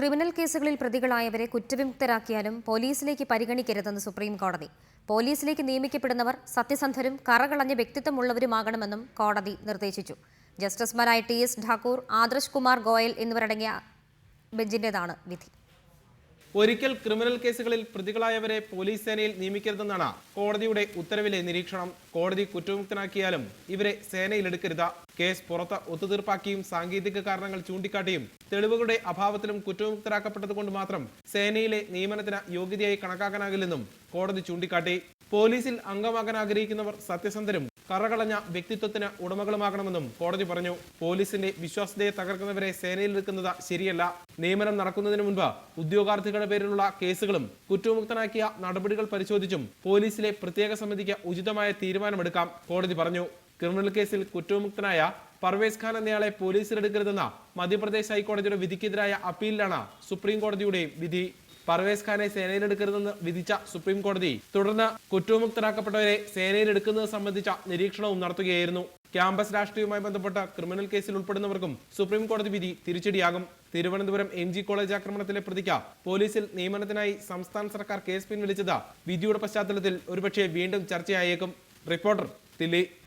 Criminal കേസുകളിൽ പ്രതികളായവരെ കുറ്റവിമുക്തരാക്കിയാലും പോലീസിലേക്ക് പരിഗണിക്കരുതെന്ന് supreme കോടതി. പോലീസിലേക്ക് നിയമിക്കപ്പെടുന്നവർ സത്യസന്ധരും കറകളഞ്ഞ വ്യക്തിത്വമുള്ളവരുമാകണമെന്നും കോടതി നിർദ്ദേശിച്ചു. ജസ്റ്റിസുമാരായ TS ഠാക്കൂർ, ആദർശ് കുമാർ ഗോയൽ എന്നിവരടങ്ങിയ ബെഞ്ചിന്റേതാണ് വിധി. ഒരിക്കൽ ക്രിമിനൽ കേസുകളിൽ പ്രതികളായവരെ പോലീസ് സേനയിൽ നിയമിക്കരുതെന്നാണ് കോടതിയുടെ ഉത്തരവിലെ നിരീക്ഷണം. കോടതി കുറ്റവിമുക്തനാക്കിയാലും ഇവരെ സേനയിലെടുക്കരുത്. കേസ് പുറത്ത് ഒത്തുതീർപ്പാക്കിയും സാങ്കേതിക കാരണങ്ങൾ ചൂണ്ടിക്കാട്ടിയും തെളിവുകളുടെ അഭാവത്തിലും കുറ്റവിമുക്തരാക്കപ്പെട്ടതുകൊണ്ട് മാത്രം സേനയിലെ നിയമനത്തിന് യോഗ്യതയായി കണക്കാക്കാനാകില്ലെന്നും കോടതി ചൂണ്ടിക്കാട്ടി. പോലീസിൽ അംഗമാകാൻ ആഗ്രഹിക്കുന്നവർ സത്യസന്ധരും കറകളഞ്ഞ വ്യക്തിത്വത്തിന് ഉടമകളുമാകണമെന്നും കോടതി പറഞ്ഞു. പോലീസിന്റെ വിശ്വാസ്യതയെ തകർക്കുന്നവരെ സേനയിലെടുക്കുന്നത് ശരിയല്ല. നിയമനം നടക്കുന്നതിന് മുൻപ് ഉദ്യോഗാർത്ഥികളുടെ പേരിലുള്ള കേസുകളും കുറ്റവിമുക്തനാക്കിയ നടപടികൾ പരിശോധിച്ചും പോലീസിലെ പ്രത്യേക സമിതിക്ക് ഉചിതമായ തീരുമാനമെടുക്കാം, കോടതി പറഞ്ഞു. ക്രിമിനൽ കേസിൽ കുറ്റവിമുക്തനായ പർവേസ് ഖാൻ എന്നയാളെ പോലീസിലെടുക്കരുതെന്ന മധ്യപ്രദേശ് ഹൈക്കോടതിയുടെ വിധിക്കെതിരായ അപ്പീലിലാണ് സുപ്രീം കോടതിയുടെ വിധി. പർവേസ് ഖാനെ സേനയിലെടുക്കരുതെന്ന് വിധിച്ച സുപ്രീം കോടതി തുടർന്ന് കുറ്റവിമുക്തരാക്കപ്പെട്ടവരെ സേനയിലെടുക്കുന്നത് സംബന്ധിച്ച നിരീക്ഷണവും നടത്തുകയായിരുന്നു. ക്യാമ്പസ് രാഷ്ട്രീയവുമായി ബന്ധപ്പെട്ട ക്രിമിനൽ കേസിൽ ഉൾപ്പെടുന്നവർക്കും സുപ്രീം കോടതി വിധി തിരിച്ചടിയാകും. തിരുവനന്തപുരം MG കോളേജ് ആക്രമണത്തിലെ പ്രതിക്ക് പോലീസിൽ നിയമനത്തിനായി സംസ്ഥാന സർക്കാർ കേസ് പിൻവലിച്ചത് വിധിയുടെ പശ്ചാത്തലത്തിൽ ഒരുപക്ഷെ വീണ്ടും ചർച്ചയായേക്കും. റിപ്പോർട്ടർ, ദില്ലി.